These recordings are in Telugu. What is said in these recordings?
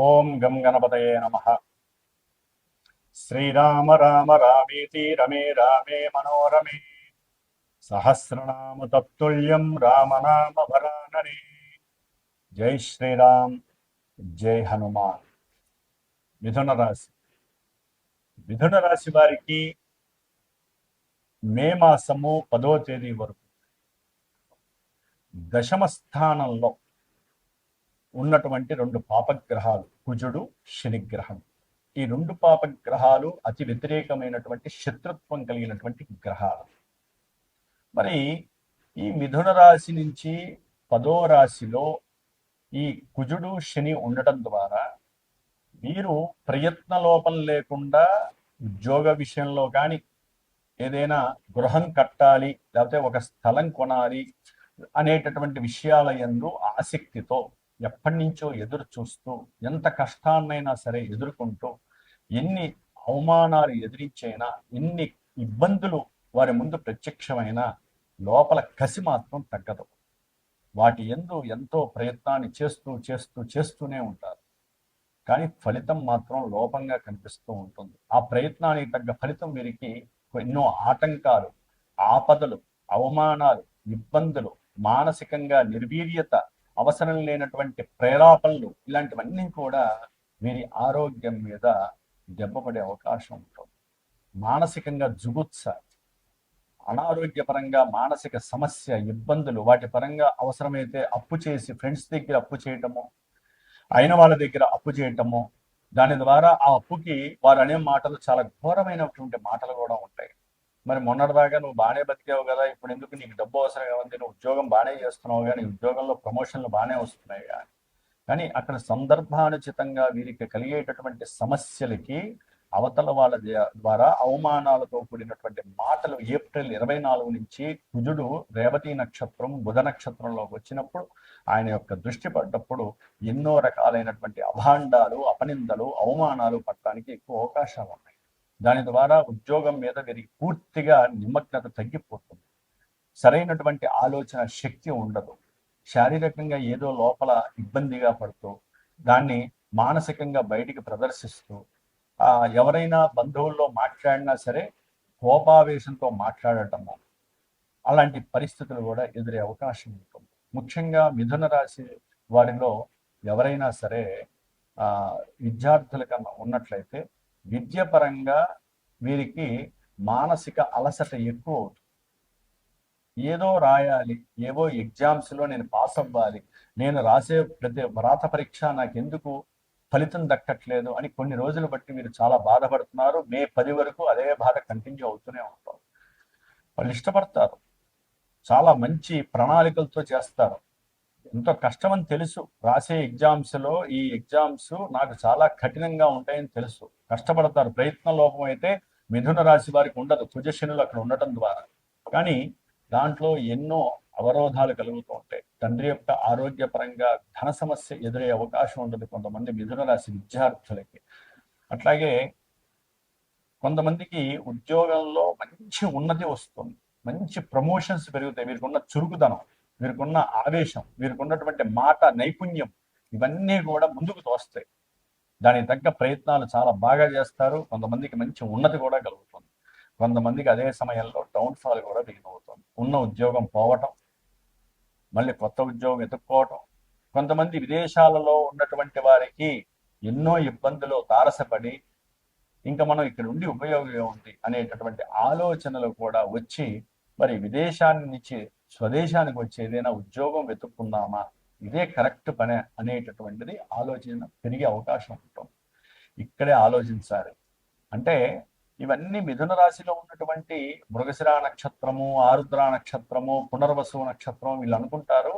ఓం గం గణపతయే నమః. శ్రీరామ రామ రామేతి రమే రామే మనోరమే సహస్రనామ తత్తుల్యం రామనామ వరాననే. జై శ్రీరామ్, జై హనుమాన్. మిథున రాశి. మిథున రాశి వారికి మే మాసము 10వ తేదీ వరకు దశమ స్థానంలో ఉన్నటువంటి రెండు పాపగ్రహాలు కుజుడు, శనిగ్రహం. ఈ రెండు పాపగ్రహాలు అతి వ్యతిరేకమైనటువంటి శత్రుత్వం కలిగినటువంటి గ్రహాలు. మరి ఈ మిథున రాశి నుంచి 10వ రాశిలో ఈ కుజుడు, శని ఉండటం ద్వారా మీరు ప్రయత్న లోపం లేకుండా ఉద్యోగ విషయంలో కానీ, ఏదైనా గృహం కట్టాలి లేకపోతే ఒక స్థలం కొనాలి అనేటటువంటి విషయాల యందు ఆసక్తితో ఎప్పటి నుంచో ఎదురు చూస్తూ, ఎంత కష్టాన్నైనా సరే ఎదుర్కొంటూ, ఎన్ని అవమానాలు ఎదిరించైనా, ఎన్ని ఇబ్బందులు వారి ముందు ప్రత్యక్షమైన లోపల కసి మాత్రం తగ్గదు. వాటి యందు ఎంతో ప్రయత్నాన్ని చేస్తూనే ఉంటారు. కానీ ఫలితం మాత్రం లోపంగా కనిపిస్తూ ఉంటుంది. ఆ ప్రయత్నానికి తగ్గ ఫలితం వీరికి ఎన్నో ఆటంకాలు, ఆపదలు, అవమానాలు, ఇబ్బందులు, మానసికంగా నిర్వీర్యత, అవసరం లేనటువంటి ప్రేలాపనలు, ఇలాంటివన్నీ కూడా వీరి ఆరోగ్యం మీద దెబ్బపడే అవకాశం ఉంటుంది. మానసికంగా జుగుత్స, అనారోగ్యపరంగా మానసిక సమస్య, ఇబ్బందులు, వాటి పరంగా అవసరమైతే అప్పు చేసి ఫ్రెండ్స్ దగ్గర అప్పు చేయటము, అయిన వాళ్ళ దగ్గర అప్పు చేయటము, దాని ద్వారా ఆ అప్పుకి వారు అనే మాటలు చాలా ఘోరమైనటువంటి మాటలు కూడా ఉంటాయి. మరి మొన్నటిదాకా నువ్వు బాగానే బతికావు కదా, ఇప్పుడు ఎందుకు నీకు డబ్బు అవసరం ఉంది, నువ్వు ఉద్యోగం బాగానే చేస్తున్నావు కానీ ఉద్యోగంలో ప్రమోషన్లు బాగానే వస్తున్నాయి కానీ అక్కడ సందర్భానుచితంగా వీరికి కలిగేటటువంటి సమస్యలకి అవతల వాళ్ళ ద్వారా అవమానాలతో కూడినటువంటి మాటలు. ఏప్రిల్ 24 నుంచి కుజుడు రేవతి నక్షత్రం, బుధ నక్షత్రంలోకి వచ్చినప్పుడు ఆయన యొక్క దృష్టి పడ్డప్పుడు ఎన్నో రకాలైనటువంటి అభాండాలు, అపనిందలు, అవమానాలు పడటానికి ఎక్కువ అవకాశాలు ఉన్నాయి. దాని ద్వారా ఉద్యోగం మీద వీరికి పూర్తిగా నిమగ్నత తగ్గిపోతుంది. సరైనటువంటి ఆలోచన శక్తి ఉండదు. శారీరకంగా ఏదో లోపల ఇబ్బందిగా పడుతూ, దాన్ని మానసికంగా బయటికి ప్రదర్శిస్తూ, ఎవరైనా బంధువుల్లో మాట్లాడినా సరే కోపావేశంతో మాట్లాడటము, అలాంటి పరిస్థితులు కూడా ఎదురే అవకాశం ఉంటుంది. ముఖ్యంగా మిథున రాశి వారిలో ఎవరైనా సరే విద్యార్థుల కన్నా ఉన్నట్లయితే విద్యపరంగా వీరికి మానసిక అలసట ఎక్కువ అవుతుంది. ఏదో రాయాలి, ఏవో ఎగ్జామ్స్లో నేను పాస్ అవ్వాలి, నేను రాసే ప్రతి వ్రాత పరీక్ష నాకెందుకు ఫలితం దక్కట్లేదు అని కొన్ని రోజులు బట్టి మీరు చాలా బాధపడుతున్నారు. మే 10 వరకు అదే బాధ కంటిన్యూ అవుతూనే ఉంటారు. వాళ్ళు ఇష్టపడతారు, చాలా మంచి ప్రణాళికలతో చేస్తారు. ఎంతో కష్టమని తెలుసు. రాసే ఎగ్జామ్స్లో ఈ ఎగ్జామ్స్ నాకు చాలా కఠినంగా ఉంటాయని తెలుసు. కష్టపడతారు. ప్రయత్న లోపం అయితే మిథున రాశి వారికి ఉండదు, కుజశనులు అక్కడ ఉండటం ద్వారా. కానీ దాంట్లో ఎన్నో అవరోధాలు కలుగుతూ ఉంటాయి. తండ్రి యొక్క ఆరోగ్యపరంగా ధన సమస్య ఎదురయ్యే అవకాశం ఉంటుంది కొంతమంది మిథున రాశి విద్యార్థులకి. అట్లాగే కొంతమందికి ఉద్యోగంలో మంచి ఉన్నతి వస్తుంది, మంచి ప్రమోషన్స్ పెరుగుతాయి. వీరికున్న చురుకుదనం, వీరికున్న ఆవేశం, వీరికున్నటువంటి మాట నైపుణ్యం, ఇవన్నీ కూడా ముందుకు తోస్తాయి. దానికి తగ్గ ప్రయత్నాలు చాలా బాగా చేస్తారు. కొంతమందికి మంచి ఉన్నతి కూడా కలుగుతుంది. కొంతమందికి అదే సమయంలో డౌన్ఫాల్ కూడా దిగినవుతుంది. ఉన్న ఉద్యోగం పోవటం, మళ్ళీ కొత్త ఉద్యోగం ఎత్తుక్కోవటం. కొంతమంది విదేశాలలో ఉన్నటువంటి వారికి ఎన్నో ఇబ్బందులు తారసపడి ఇంకా మనం ఇక్కడ ఉండి ఉపయోగం ఏముంది అనేటటువంటి ఆలోచనలు కూడా వచ్చి, మరి విదేశాన్ని నుంచి స్వదేశానికి వచ్చి ఏదైనా ఉద్యోగం వెతుక్కుందామా, ఇదే కరెక్ట్ పనే అనేటటువంటిది ఆలోచన పెరిగే అవకాశం ఉంటుంది. ఇక్కడే ఆలోచించాలి. అంటే ఇవన్నీ మిథున రాశిలో ఉన్నటువంటి మృగశిర నక్షత్రము, ఆరుద్ర నక్షత్రము, పునర్వసు నక్షత్రం, వీళ్ళు అనుకుంటారు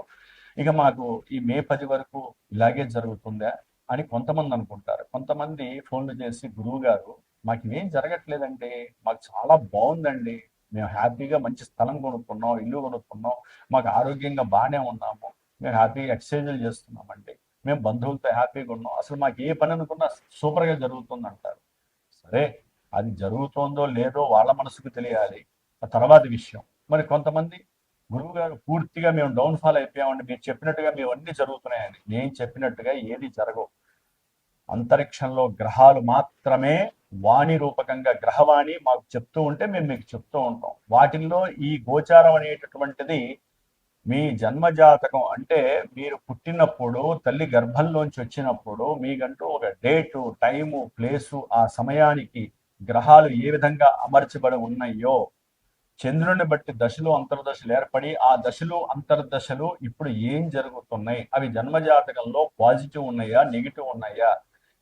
ఇక మాకు ఈ మే 10 వరకు ఇలాగే జరుగుతుందా అని కొంతమంది అనుకుంటారు. కొంతమంది ఫోన్లు చేసి, గురువు గారు మాకు ఇవేం జరగట్లేదండి, మాకు చాలా బాగుందండి, మేము హ్యాపీగా మంచి స్థలం కొనుక్కున్నాం, ఇల్లు కొనుక్కున్నాం, మాకు ఆరోగ్యంగా బాగానే ఉన్నాము, మేము హ్యాపీగా ఎక్సర్సైజులు చేస్తున్నామండి, మేము బంధువులతో హ్యాపీగా ఉన్నాం, అసలు మాకు ఏ పని అనుకున్నా సూపర్గా జరుగుతుంది అంటారు. సరే, అది జరుగుతుందో లేదో వాళ్ళ మనసుకు తెలియాలి, ఆ తర్వాత విషయం. మరి కొంతమంది గురువు గారు పూర్తిగా మేము డౌన్ఫాల్ అయిపోయామండి, మీరు చెప్పినట్టుగా మేము అన్ని జరుగుతున్నాయని. నేను చెప్పినట్టుగా ఏది జరగవు. అంతరిక్షంలో గ్రహాలు మాత్రమే వాణి రూపకంగా గ్రహవాణి మాకు చెప్తూ ఉంటే మేము మీకు చెప్తూ ఉంటాం. వాటిల్లో ఈ గోచారం అనేటటువంటిది మీ జన్మజాతకం అంటే మీరు పుట్టినప్పుడు తల్లి గర్భంలోంచి వచ్చినప్పుడు మీకంటూ ఒక డేటు, టైము, ప్లేసు, ఆ సమయానికి గ్రహాలు ఏ విధంగా అమర్చబడి ఉన్నాయో, చంద్రుని బట్టి దశలు అంతర్దశలు ఏర్పడి ఆ దశలు అంతర్దశలు ఇప్పుడు ఏం జరుగుతున్నాయి, అవి జన్మజాతకంలో పాజిటివ్ ఉన్నాయా, నెగిటివ్ ఉన్నాయా,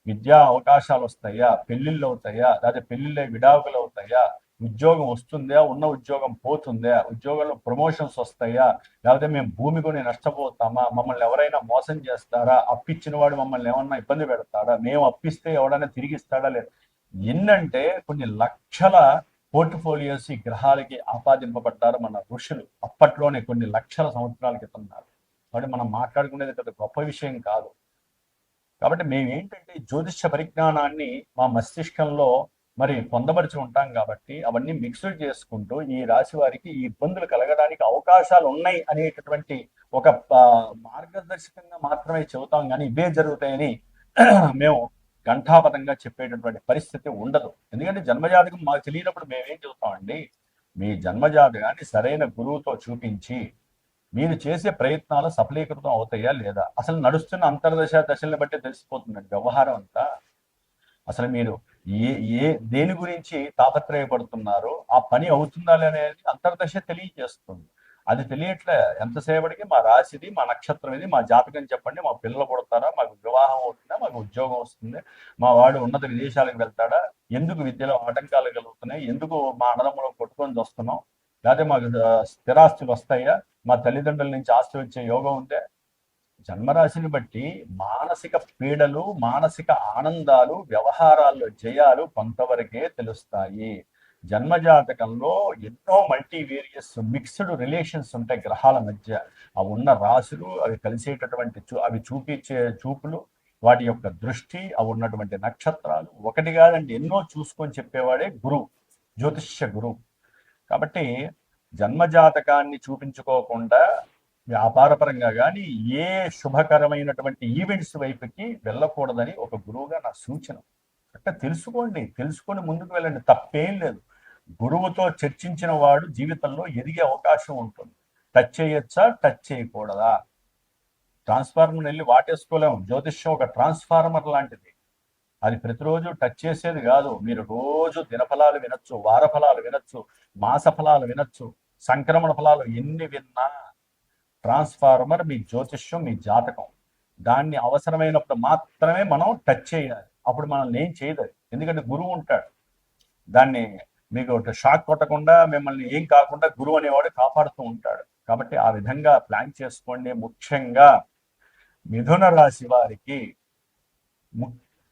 విద్యా అవకాశాలు వస్తాయా, పెళ్లిళ్ళు అవుతాయా, లేదా పెళ్లిళ్ళ విడాకులు అవుతాయా, ఉద్యోగం వస్తుందా, ఉన్న ఉద్యోగం పోతుందా, ఉద్యోగంలో ప్రమోషన్స్ వస్తాయా, లేకపోతే మేము భూమి కొని నష్టపోతామా, మమ్మల్ని ఎవరైనా మోసం చేస్తారా, అప్పిచ్చిన వాడు మమ్మల్ని ఏమన్నా ఇబ్బంది పెడతాడా, మేము అప్పిస్తే ఎవడైనా తిరిగి ఇస్తాడా లేదు. ఎన్నంటే కొన్ని లక్షల పోర్ట్ఫోలియోస్ ఈ గ్రహాలకి ఆపాదింపబడ్డారు మన ఋషులు అప్పట్లోనే కొన్ని లక్షల సంవత్సరాల క్రితం నాడు. కాబట్టి మనం మాట్లాడుకునేది పెద్ద గొప్ప విషయం కాదు. కాబట్టి మేము ఏంటంటే జ్యోతిష్య పరిజ్ఞానాన్ని మా మస్తిష్కంలో మరి పొందపరిచి ఉంటాం కాబట్టి అవన్నీ మిక్స్డ్ చేసుకుంటూ ఈ రాశి వారికి ఈ ఇబ్బందులు కలగడానికి అవకాశాలు ఉన్నాయి అనేటటువంటి ఒక మార్గదర్శకంగా మాత్రమే చెబుతాం, కానీ ఇవే జరుగుతాయని మేము ఘంటాపథంగా చెప్పేటటువంటి పరిస్థితి ఉండదు. ఎందుకంటే జన్మజాతకం మాకు తెలియనప్పుడు మేమేం చెబుతామండి. మీ జన్మజాతకాన్ని సరైన గురువుతో చూపించి మీరు చేసే ప్రయత్నాలు సఫలీకృతం అవుతాయా లేదా, అసలు నడుస్తున్న అంతర్దశ దశల్ని బట్టి తెలిసిపోతుందండి వ్యవహారం అంతా. అసలు మీరు ఏ ఏ దేని గురించి తాపత్రయపడుతున్నారో ఆ పని అవుతుందా అనేది అంతర్దశ తెలియజేస్తుంది. అది తెలియట్లే ఎంతసేపటికి మా రాశిది, మా నక్షత్రం ఇది, మా జాతకం చెప్పండి, మా పిల్లలు పుడతారా, మాకు వివాహం అవుతుందా, మాకు ఉద్యోగం వస్తుంది, మా వాడు ఉన్నత విదేశాలకు వెళ్తాడా, ఎందుకు విద్యలో ఆటంకాలు కలుగుతున్నాయి, ఎందుకు మా అన్నదమ్ములు కొట్టుకొని వస్తున్నాం, లేకపోతే మాకు స్థిరాస్తులు వస్తాయా, మా తల్లిదండ్రుల నుంచి ఆస్తి వచ్చే యోగం ఉందే. జన్మరాశిని బట్టి మానసిక పీడలు, మానసిక ఆనందాలు, వ్యవహారాల్లో జయాలు కొంతవరకే తెలుస్తాయి. జన్మజాతకంలో ఎన్నో మల్టీవేరియస్ మిక్స్డ్ రిలేషన్స్ ఉంటాయి గ్రహాల మధ్య. అవి ఉన్న రాశులు, అవి కలిసేటటువంటి అవి చూపించే చూపులు, వాటి యొక్క దృష్టి, అవి ఉన్నటువంటి నక్షత్రాలు, ఒకటి కాదండి ఎన్నో చూసుకొని చెప్పేవాడే గురువు, జ్యోతిష్య గురువు. కాబట్టి జన్మజాతకాన్ని చూపించుకోకుండా వ్యాపారపరంగా కానీ ఏ శుభకరమైనటువంటి ఈవెంట్స్ వైపుకి వెళ్ళకూడదని ఒక గురువుగా నా సూచన. అంటే తెలుసుకొని ముందుకు వెళ్ళండి, తప్పేం లేదు. గురువుతో చర్చించిన వాడు జీవితంలో ఎదిగే అవకాశం ఉంటుంది. టచ్ చేయొచ్చా, టచ్ చేయకూడదా, ట్రాన్స్ఫార్మర్ వెళ్ళి వాటేసుకోలేము. జ్యోతిష్యం ఒక ట్రాన్స్ఫార్మర్ లాంటిది. అది ప్రతిరోజు టచ్ చేసేది కాదు. మీరు రోజు దినఫలాలు వినొచ్చు, వార ఫలాలు వినొచ్చు, మాస ఫలాలు వినొచ్చు, సంక్రమణ ఫలాలు ఎన్ని విన్నా ట్రాన్స్ఫార్మర్ మీ జ్యోతిష్యం, మీ జాతకం. దాన్ని అవసరమైనప్పుడు మాత్రమే మనం టచ్ చేయాలి. అప్పుడు మనల్ని ఏం చేయదు, ఎందుకంటే గురువు ఉంటాడు. దాన్ని మీకు షాక్ కొట్టకుండా, మిమ్మల్ని ఏం కాకుండా గురువు అనేవాడు కాపాడుతూ ఉంటాడు. కాబట్టి ఆ విధంగా ప్లాన్ చేసుకోండి. ముఖ్యంగా మిథున రాశి వారికి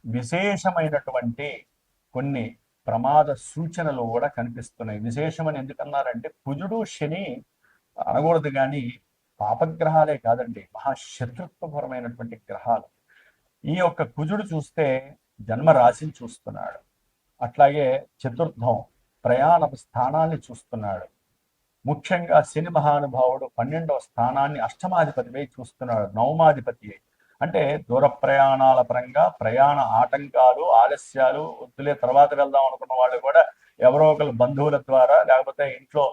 విశేషమైనటువంటి కొన్ని ప్రమాద సూచనలు కూడా కనిపిస్తున్నాయి. విశేషమని ఎందుకన్నారంటే కుజుడు, శని అనకూడదు కానీ పాపగ్రహాలే కాదండి, మహాశత్రుత్వపరమైనటువంటి గ్రహాలు. ఈ యొక్క కుజుడు చూస్తే జన్మరాశిని చూస్తున్నాడు. అట్లాగే చతుర్థం ప్రయాణ స్థానాన్ని చూస్తున్నాడు. ముఖ్యంగా శని మహానుభావుడు 12వ స్థానాన్ని అష్టమాధిపతిపై చూస్తున్నాడు, నవమాధిపతి. అంటే దూర ప్రయాణాల పరంగా ప్రయాణ ఆటంకాలు, ఆలస్యాలు, వద్దులే తర్వాత వెళ్దాం అనుకున్న వాళ్ళు కూడా ఎవరో ఒకరు బంధువుల ద్వారా, లేకపోతే ఇంట్లో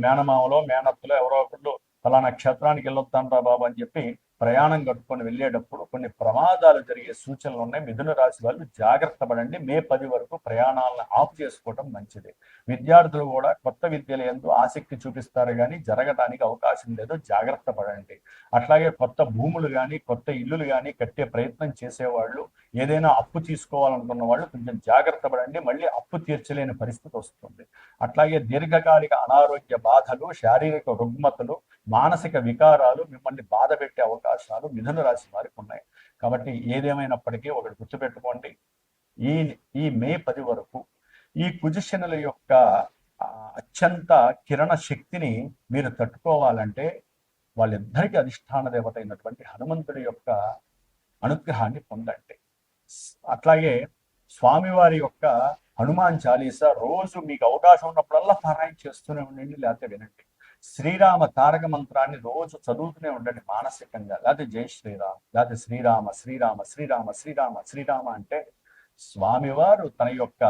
మేనమామలో, మేనత్తులో ఎవరో ఒకళ్ళు ఫలానా క్షేత్రానికి వెళ్ళొద్దాంరా బాబు అని చెప్పి ప్రయాణం కట్టుకొని వెళ్ళేటప్పుడు కొన్ని ప్రమాదాలు జరిగే సూచనలు ఉన్నాయి. మిథున రాశి వాళ్ళు జాగ్రత్త పడండి. మే 10 వరకు ప్రయాణాలను ఆఫ్ చేసుకోవడం మంచిది. విద్యార్థులు కూడా కొత్త విద్యల యందు ఆసక్తి చూపిస్తారు కానీ జరగడానికి అవకాశం లేదు, జాగ్రత్త పడండి. అట్లాగే కొత్త భూములు కానీ కొత్త ఇల్లులు కానీ కట్టే ప్రయత్నం చేసేవాళ్ళు, ఏదైనా అప్పు తీసుకోవాలనుకున్న వాళ్ళు కొంచెం జాగ్రత్త పడండి, మళ్ళీ అప్పు తీర్చలేని పరిస్థితి వస్తుంది. అట్లాగే దీర్ఘకాలిక అనారోగ్య బాధలు, శారీరక రుగ్మతలు, మానసిక వికారాలు మిమ్మల్ని బాధ పెట్టే అవకాశాలు మిథున రాశి వారికి ఉన్నాయి. కాబట్టి ఏదేమైనప్పటికీ ఒకటి గుర్తుపెట్టుకోండి, ఈ మే 10 వరకు ఈ కుజశనుల యొక్క అత్యంత కిరణ శక్తిని మీరు తట్టుకోవాలంటే వాళ్ళిద్దరికీ అధిష్టాన దేవత అయినటువంటి హనుమంతుడి యొక్క అనుగ్రహాన్ని పొందండి. అట్లాగే స్వామివారి యొక్క హనుమాన్ చాలీసా రోజు మీకు అవకాశం ఉన్నప్పుడల్లా పారాయణ చేస్తూనే ఉండండి, లేకపోతే వినండి. శ్రీరామ తారక మంత్రాన్ని రోజు చదువుతూనే ఉండండి మానసికంగా. లేకపోతే జై శ్రీరామ్, లేకపోతే శ్రీరామ శ్రీరామ శ్రీరామ శ్రీరామ శ్రీరామ అంటే స్వామివారు తన యొక్క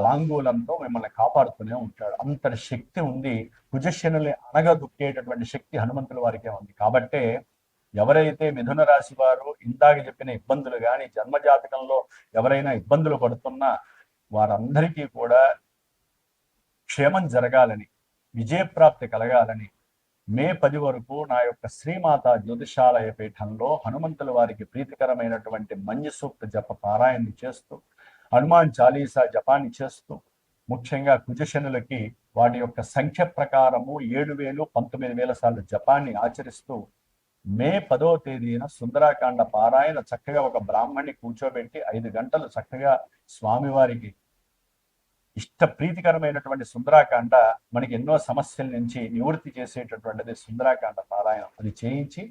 లాంగూలంతో మిమ్మల్ని కాపాడుతూనే ఉంటాడు. అంతటి శక్తి ఉంది. కుజశనుల్ని అనగదొక్కేటటువంటి శక్తి హనుమంతుల వారికే ఉంది. కాబట్టే ఎవరైతే మిథున రాశి వారు ఇందాక చెప్పిన ఇబ్బందులు కానీ, జన్మజాతకంలో ఎవరైనా ఇబ్బందులు పడుతున్నా వారందరికీ కూడా క్షేమం జరగాలని, విజయప్రాప్తి కలగాలని మే 10 వరకు నా యొక్క శ్రీమాత జ్యోతిషాలయ పీఠంలో హనుమంతుల వారికి ప్రీతికరమైనటువంటి మంజు సూక్త జప పారాయణని చేస్తూ, హనుమాన్ చాలీసా జపాన్ని చేస్తూ, ముఖ్యంగా కుజశనులకి వాటి యొక్క సంఖ్య ప్రకారము 7,000 19,000 సార్లు జపాన్ని ఆచరిస్తూ మే 10వ తేదీన సుందరాకాండ పారాయణ చక్కగా ఒక బ్రాహ్మణ్ణి కూర్చోబెట్టి 5 గంటలు చక్కగా స్వామివారికి ఇష్ట ప్రీతికరమైనటువంటి సుందరాకాండ, మనకి ఎన్నో సమస్యల నుంచి నివృత్తి చేసేటటువంటిది సుందరాకాండ పారాయణం. అది చేయించి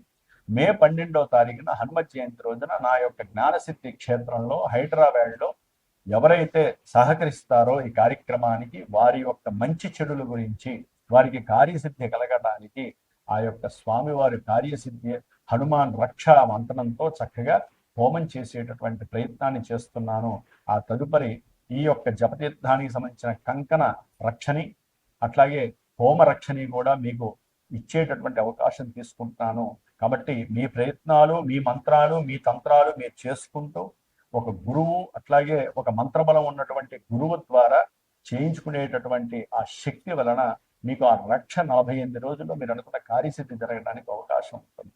మే 12వ తారీఖున హనుమత్ జయంతి రోజున నా యొక్క జ్ఞానసిద్ధి క్షేత్రంలో హైదరాబాద్లో ఎవరైతే సహకరిస్తారో ఈ కార్యక్రమానికి, వారి యొక్క మంచి చెడుల గురించి, వారికి కార్యసిద్ధి కలగడానికి ఆ యొక్క స్వామివారి కార్యసిద్ధి హనుమాన్ రక్షా మంత్రంతో చక్కగా హోమం చేసేటటువంటి ప్రయత్నాన్ని చేస్తున్నాను. ఆ తదుపరి ఈ యొక్క జపతీర్థానికి సంబంధించిన కంకణ రక్షని, అట్లాగే హోమ రక్షని కూడా మీకు ఇచ్చేటటువంటి అవకాశం తీసుకుంటున్నాను. కాబట్టి మీ ప్రయత్నాలు, మీ మంత్రాలు, మీ తంత్రాలు మీరు చేసుకుంటూ ఒక గురువు, అట్లాగే ఒక మంత్రబలం ఉన్నటువంటి గురువు ద్వారా చేయించుకునేటటువంటి ఆ శక్తి వలన మీకు ఆ రక్ష 48 రోజుల్లో మీరు అనుకున్న కార్యసిద్ధి జరగడానికి అవకాశం ఉంటుంది.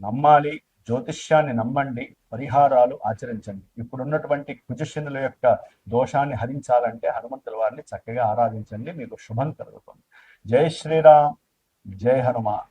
నమ్మాలి, జ్యోతిష్యాన్ని నమ్మండి, పరిహారాలు ఆచరించండి. ఇప్పుడున్నటువంటి కుజశనుల యొక్క దోషాన్ని హరించాలంటే హనుమంతుల వారిని చక్కగా ఆరాధించండి, మీకు శుభం కలుగుతుంది. జై శ్రీరామ్, జై హనుమాన్.